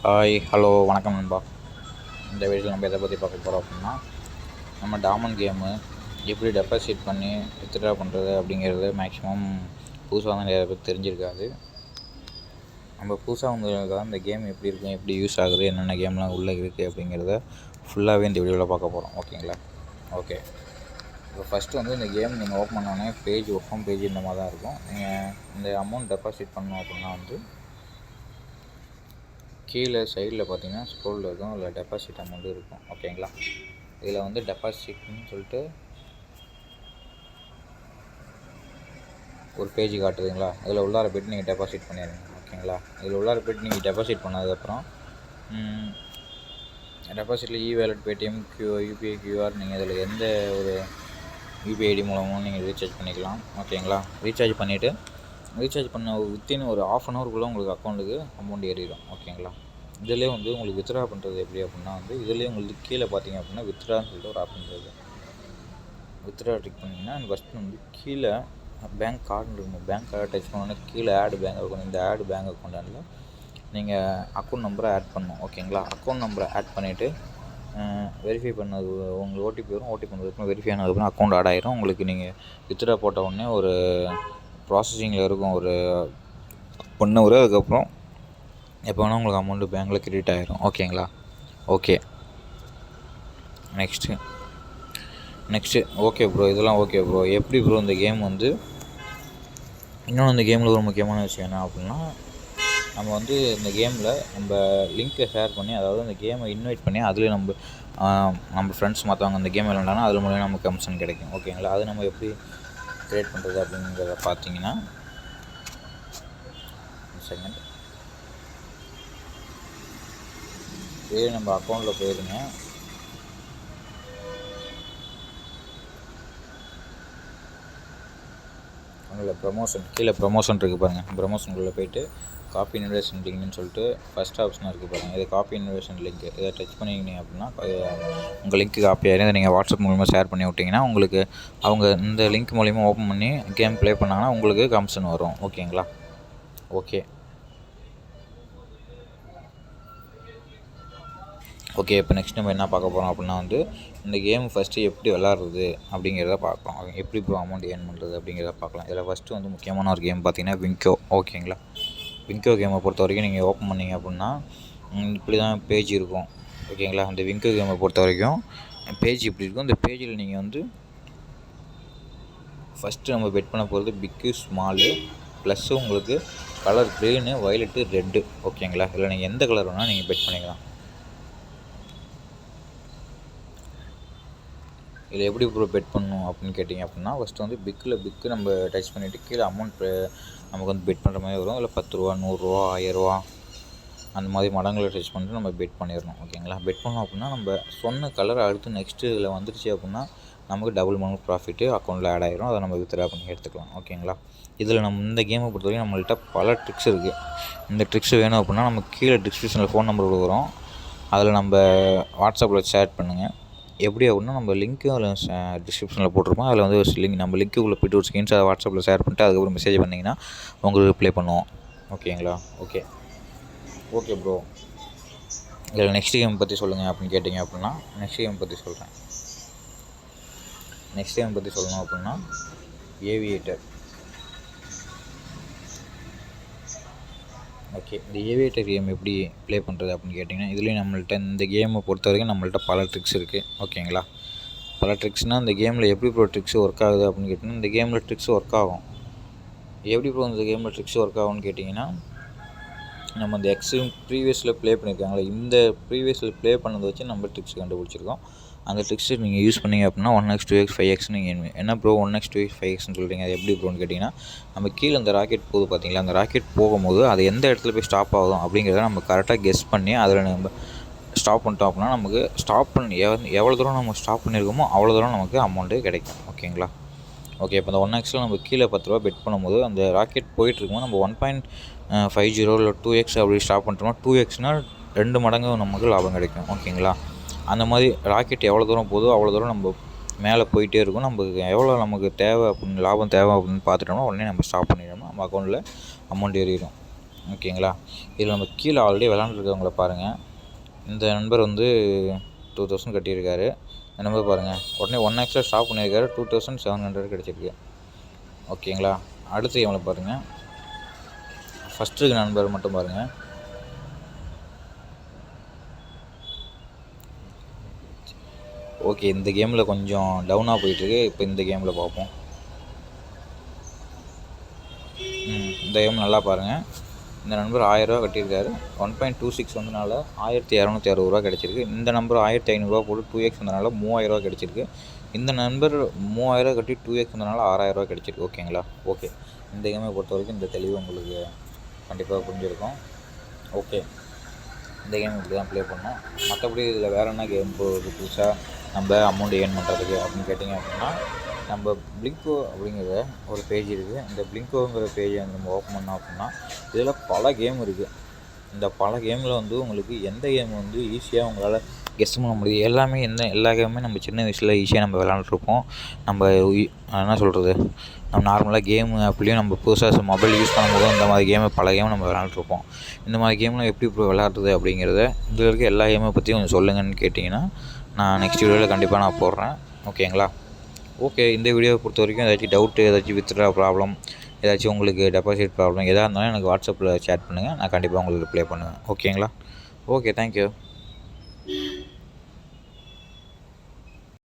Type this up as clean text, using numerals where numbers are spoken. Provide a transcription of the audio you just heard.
Hi hello வணக்கம் நண்பா. இந்த வீடியோவில் நம்ம எதை பற்றி பார்க்க போகிறோம் அப்படின்னா, நம்ம டாமன் கேமு எப்படி டெபாசிட் பண்ணி வித்ட்ரா பண்ணுறது அப்படிங்கிறது மேக்ஸிமம் புதுசாக தான் நிறைய பேர் தெரிஞ்சிருக்காது. நம்ம புதுசாக வந்ததுக்காக இந்த கேம் எப்படி இருக்கும், எப்படி யூஸ் ஆகுது, என்னென்ன கேம்லாம் உள்ளே இருக்குது அப்படிங்கிறத ஃபுல்லாகவே இந்த வீடியோவில் பார்க்க போகிறோம். ஓகேங்களா? ஓகே, இப்போ ஃபஸ்ட்டு வந்து இந்த கேம் நீங்கள் ஓப்பன் பண்ணோன்னே பேஜ் ஹோம் பேஜ் இந்த மாதிரி தான் இருக்கும். நீங்கள் இந்த அமௌண்ட் டெபாசிட் பண்ணோம் அப்படின்னா வந்து கீழே சைடில் பார்த்தீங்கன்னா ஸ்க்ரோலில் இருக்கும், அதில் டெபாசிட் அமௌண்ட்டு இருக்கும். ஓகேங்களா? இதில் வந்து டெபாசிட்னு சொல்லிட்டு ஒரு பேஜ் காட்டுதுங்களா, இதில் உள்ளார போய்ட்டு நீங்கள் டெபாசிட் பண்ணிடுங்க. ஓகேங்களா? இதில் உள்ளார போய்ட்டு நீங்கள் டெபாசிட் பண்ணதுக்கப்புறம் டெபாசிட்டில் வேலட், பேடிஎம், யூபிஐ, கியூஆர் நீங்கள் இதில் எந்த ஒரு யூபிஐ ஐடி மூலமும் நீங்கள் ரீசார்ஜ் பண்ணிக்கலாம். ஓகேங்களா? ரீசார்ஜ் பண்ணிவிட்டு ரீசார்ஜ் பண்ண வித்தின் ஒரு ½ அன் ஹவருக்குள்ளே உங்களுக்கு அக்கௌண்ட்டுக்கு அமௌண்ட் ஏறிடும். ஓகேங்களா? இதிலே வந்து உங்களுக்கு வித்ட்ரா பண்ணுறது எப்படி அப்படின்னா வந்து இதிலே உங்களுக்கு கீழே பார்த்தீங்க அப்படின்னா வித்ட்ரான்னு சொல்லிட்டு ஒரு ஆப்ஷன் இருக்குது. வித்ட்ரா கிளிக் பண்ணிங்கன்னா ஃபஸ்ட்டு வந்து கீழே பேங்க் கார்டு இருக்கும். பேங்க் கார்டை டச் பண்ணோன்னா கீழே ஆட் பேங்க் இருக்கும். இந்த ஆட் பேங்க் அக்கௌண்ட்டில் நீங்கள் அக்கௌண்ட் நம்பரை ஆட் பண்ணணும். ஓகேங்களா? அக்கௌண்ட் நம்பரை ஆட் பண்ணிவிட்டு வெரிஃபை பண்ணது உங்களுக்கு ஓடிபி வரும். ஓடிபி பண்ணதுக்கப்புறம் வெரிஃபை ஆனதுக்கப்புறம் அக்கௌண்ட் ஆட் ஆகிரும். உங்களுக்கு நீங்கள் வித்ட்ரா போட்ட உடனே ஒரு ப்ராசஸிங்கில் இருக்கும், ஒரு 1 ஹவர். அதுக்கப்புறம் எப்போ வேணால் உங்களுக்கு அமௌண்ட்டு பேங்க்கில் கிரெடிட் ஆகிரும். ஓகேங்களா? ஓகே, நெக்ஸ்ட்டு ஓகே ப்ரோ, இதெல்லாம் ஓகே ப்ரோ. எப்படி ப்ரோ இந்த கேம் வந்து இன்னொன்று இந்த கேமில் ஒரு முக்கியமான விஷயம் என்ன அப்படின்னா, நம்ம வந்து இந்த கேமில் நம்ம லிங்க்கை ஷேர் பண்ணி, அதாவது அந்த கேமை இன்வைட் பண்ணி அதில் நம்ம ஃப்ரெண்ட்ஸ் மற்றவங்க அந்த கேம் விளையாண்டாங்கன்னா அது மூலியம் நமக்கு கமிஷன் கிடைக்கும். ஓகேங்களா? அது நம்ம எப்படி க்ரியேட் பண்ணுறது அப்படிங்கிறத பார்த்தீங்கன்னா, செகண்ட் இதே நம்ம அக்கௌண்ட்டில் போயிருங்க. அதில் கீழே ப்ரமோஷன் இருக்குது பாருங்கள். ப்ரமோஷனுக்குள்ளே போய்ட்டு காப்பி இன்விடேஷன் லிங்க்னு சொல்லிட்டு ஃபஸ்ட் ஆப்ஷனாக இருக்குது பாருங்கள். இது காப்பி இன்விடேஷன் லிங்க். இதை டச் பண்ணிக்கிங்க அப்படின்னா உங்கள் லிங்க்கு காப்பி ஆகிடும். இதை நீங்கள் வாட்ஸ்அப் மூலிமா ஷேர் பண்ணி விட்டிங்கன்னா உங்களுக்கு அவங்க இந்த லிங்க் மூலிமா ஓப்பன் பண்ணி கேம் ப்ளே பண்ணாங்கன்னா உங்களுக்கு கமிஷன் வரும். ஓகேங்களா? ஓகே, இப்போ நெக்ஸ்ட் நம்ம என்ன பார்க்க போகிறோம் அப்படின்னா வந்து இந்த கேம் ஃபஸ்ட்டு எப்படி விளாட்றது அப்படிங்கிறத பார்க்கலாம். எப்படி இப்போ அமௌண்ட் ஏர்ன் பண்ணுறது அப்படிங்கிறத பார்க்கலாம். இதில் ஃபஸ்ட்டு வந்து முக்கியமான ஒரு கேம் பார்த்தீங்கன்னா விங்கோ. ஓகேங்களா? விங்கோ கேமை பொறுத்த வரைக்கும் நீங்கள் ஓப்பன் பண்ணிங்க அப்படின்னா இப்படி தான் பேஜ் இருக்கும். ஓகேங்களா? அந்த விங்கோ கேமை பொறுத்த வரைக்கும் பேஜ் இப்படி இருக்கும். இந்த பேஜில் நீங்கள் வந்து ஃபஸ்ட்டு நம்ம பெட் பண்ண போகிறது பிக்கு, ஸ்மாலு, ப்ளஸ்ஸு உங்களுக்கு கலர் க்ரீனு, வயலட்டு, ரெட்டு. ஓகேங்களா? இதில் நீங்கள் எந்த கலர் வேணால் நீங்கள் பெட் பண்ணிக்கலாம். இதில் எப்படி ப்ரோ பெட் பண்ணணும் அப்படின்னு கேட்டிங்க அப்படின்னா, ஃபஸ்ட்டு வந்து பிக்கு நம்ம டச் பண்ணிவிட்டு கீழே அமௌண்ட் நமக்கு வந்து பெட் பண்ணுற மாதிரி வரும். இல்லை 10 ரூபா, 100 ரூபா, 1000 ரூபா அந்த மாதிரி மடங்களை டச் பண்ணிட்டு நம்ம பெட் பண்ணிடணும். ஓகேங்களா? பெட் பண்ணோம் அப்படின்னா நம்ம சொன்ன கலர் அடுத்து நெக்ஸ்ட்டு இதில் வந்துருச்சு அப்படின்னா நமக்கு டபுள் மடங்கு ப்ராஃபிட்டு அக்கௌண்ட்டில் ஆட் ஆகிரும். அதை நம்ம வித்ட்ரா பண்ணி எடுத்துக்கலாம். ஓகேங்களா? இதில் நம்ம இந்த கேமை பொறுத்த வரைக்கும் நம்மள்கிட்ட பல ட்ரிக்ஸ் இருக்குது. இந்த ட்ரிக்ஸ் வேணும் அப்படின்னா நமக்கு கீழே டிஸ்கிரிப்ஷனில் ஃபோன் நம்பர் கொடுக்குறோம். அதில் நம்ம வாட்ஸ்அப்பில் ஷேர் பண்ணுங்கள். எப்படி அப்படின்னா நம்ம லிங்க்கு அதில் டிஸ்கிரிப்ஷனில் போட்டிருப்போம். அதில் வந்து ஒரு நம்ம லிங்க்குள்ளே போய்ட்டு ஒரு ஸ்க்ரீன்ஷாட் வாட்ஸ்அப்பில் ஷேர் பண்ணிட்டு அதுக்கப்புறம் மெசேஜ் பண்ணிங்கன்னா உங்களுக்கு ரிப்ளை பண்ணுவோம். ஓகேங்களா? ஓகே ப்ரோ, இதில் நெக்ஸ்ட் கேம் பற்றி சொல்லுங்கள் அப்படின்னு கேட்டிங்க அப்படின்னா நெக்ஸ்ட் கேம் பற்றி சொல்கிறேன். நெக்ஸ்ட் கேம் பற்றி சொல்லணும் அப்படின்னா ஏவியேட்டர். ஓகே, இந்த ஏவியேட்டர் கேம் எப்படி ப்ளே பண்ணுறது அப்படின்னு கேட்டிங்கன்னா இதுலேயும் நம்மள்ட்ட இந்த கேமை பொறுத்த வரைக்கும் நம்மள்ட்ட பல ட்ரிக்ஸ் இருக்குது. ஓகேங்களா? பல ட்ரிக்ஸ்னால் இந்த கேமில் எப்படி ப்ரோ ட்ரிக்ஸ் ஒர்க் ஆகுது அப்படின்னு கேட்டிங்கன்னா இந்த கேமில் ட்ரிக்ஸ் ஒர்க் ஆகும். எப்படி ப்ரோ இந்த கேமில் ட்ரிக்ஸ் ஒர்க் ஆகும்னு கேட்டிங்கன்னா, நம்ம இந்த ப்ரீவியஸில் ப்ளே பண்ணியிருக்காங்களே, இந்த ப்ரீவியஸில் ப்ளே பண்ணதை வச்சு நம்ம ட்ரிக்ஸ் கண்டுபிடிச்சிருக்கோம். அந்த ட்ரிக்ஸை நீங்கள் யூஸ் பண்ணிங்க அப்படின்னா 1x 2x 5x நீங்கள் என்ன ப்ரோ 1x 2x 5xன்னு சொல்கிறீங்க, அது எப்படி ப்ரோன்னு கேட்டிங்கன்னா, நம்ம கீழே அந்த ராக்கெட் போகுது பார்த்தீங்களா, அந்த ராக்கெட் போகும்போது அது எந்த இடத்துல போய் ஸ்டாப் ஆகும் அப்படிங்கிறத நம்ம கரெக்டாக கெஸ் பண்ணி அதில் நம்ம ஸ்டாப் பண்ணிட்டோம் அப்படின்னா நமக்கு ஸ்டாப் பண்ணி எவ்வளோ தூரம் நம்ம ஸ்டாப் பண்ணியிருக்கோமோ அவ்வளோ தூரம் நமக்கு அமௌண்ட்டு கிடைக்கும். ஓகேங்களா? ஓகே, இப்போ இந்த 1xல் நம்ம கீழே 10 ரூபா பெட் பண்ணும்போது அந்த ராக்கெட் போயிட்டுருக்கும்போது நம்ம 1.50 இல்லை 2x அப்படி ஸ்டாப் பண்ணிட்டோம்னா 2xனால் 2 மடங்கு நமக்கு லாபம் கிடைக்கும். ஓகேங்களா? அந்த மாதிரி ராக்கெட் எவ்வளோ தூரம் போதோ அவ்வளோ தூரம் நம்ம மேலே போயிட்டே இருக்கும். நமக்கு எவ்வளோ நமக்கு தேவை அப்படின்னு லாபம் தேவை அப்படின்னு பார்த்துட்டோம்னா உடனே நம்ம ஸ்டாப் பண்ணிடணும். நம்ம அக்கௌண்ட்டில் அமௌண்ட் ஏறிடும். ஓகேங்களா. இதில் நம்ம கீழே ஆல்ரெடி விளாண்டுருக்கவங்கள பாருங்கள். இந்த நண்பர் வந்து 2000 கட்டியிருக்காரு. இந்த நம்பர் பாருங்கள், உடனே 1x ஸ்டாப் பண்ணியிருக்காரு. 2700 கிடச்சிருக்கு. ஓகேங்களா. அடுத்து இவங்களை பாருங்கள். ஃபஸ்ட்டு நண்பர் மட்டும் பாருங்கள். ஓகே, இந்த கேமில் கொஞ்சம் டவுனாக போயிட்டுருக்கு. இப்போ இந்த கேமில் பார்ப்போம். இந்த கேம் நல்லா பாருங்கள். இந்த நம்பர் 1000 கட்டியிருக்காரு. 1.26 வந்தனால 1260 கிடச்சிருக்கு. இந்த நம்பர் 1500 போட்டு 2x வந்தனால 3000 கிடச்சிருக்கு. இந்த நம்பர் 3000 கட்டி 2x வந்தனால 6000 கிடச்சிருக்கு. ஓகேங்களா. ஓகே, இந்த கேமை பொறுத்த வரைக்கும் இந்த தெளிவு உங்களுக்கு கண்டிப்பாக புரிஞ்சிருக்கும். ஓகே, இந்த கேம் இப்படி தான் ப்ளே பண்ணோம். மற்றபடி இதில் வேறு என்ன கேம் போகுது புதுசாக நம்ம அமௌண்ட் ஏர்ன் பண்ணுறதுக்கு அப்படின்னு கேட்டிங்க அப்படின்னா, நம்ம பிளிங்கோ அப்படிங்கிற ஒரு பேஜ் இருக்குது. இந்த பிளிங்கோங்கிற பேஜை நம்ம ஓப்பன் பண்ணோம் அப்படின்னா இதில் பல கேம் இருக்குது. இந்த பல கேமில் வந்து உங்களுக்கு எந்த கேம் வந்து ஈஸியாக உங்களால் கெஸ் பண்ண முடியுது. எல்லா கேமுமே நம்ம சின்ன வயசில் ஈஸியாக நம்ம விளாண்டுருப்போம். நம்ம என்ன சொல்கிறது, நம்ம நார்மலாக கேமு அப்படியும் நம்ம புதுசாக மொபைல் யூஸ் பண்ணும்போது இந்த மாதிரி பல கேம் நம்ம விளாண்டுருப்போம். இந்த மாதிரி கேம்லாம் எப்படி விளாட்றது அப்படிங்கிறத இதில் இருக்க எல்லா கேமை பற்றி கொஞ்சம் சொல்லுங்கன்னு கேட்டிங்கன்னா நான் நெக்ஸ்ட் வீடியோவில் கண்டிப்பாக நான் போடுறேன். ஓகேங்களா. ஓகே, இந்த வீடியோவை பொறுத்த வரைக்கும் ஏதாச்சும் டவுட்டு, ஏதாச்சும் வித்ட்ரா ப்ராப்ளம், ஏதாச்சும் உங்களுக்கு டெபாசிட் ப்ராப்ளம் எதாக இருந்தாலும் எனக்கு வாட்ஸ்அப்பில் சேட் பண்ணுங்கள். நான் கண்டிப்பாக உங்களுக்கு ரிப்ளை பண்ணுவேன். ஓகேங்களா. Okay, thank you.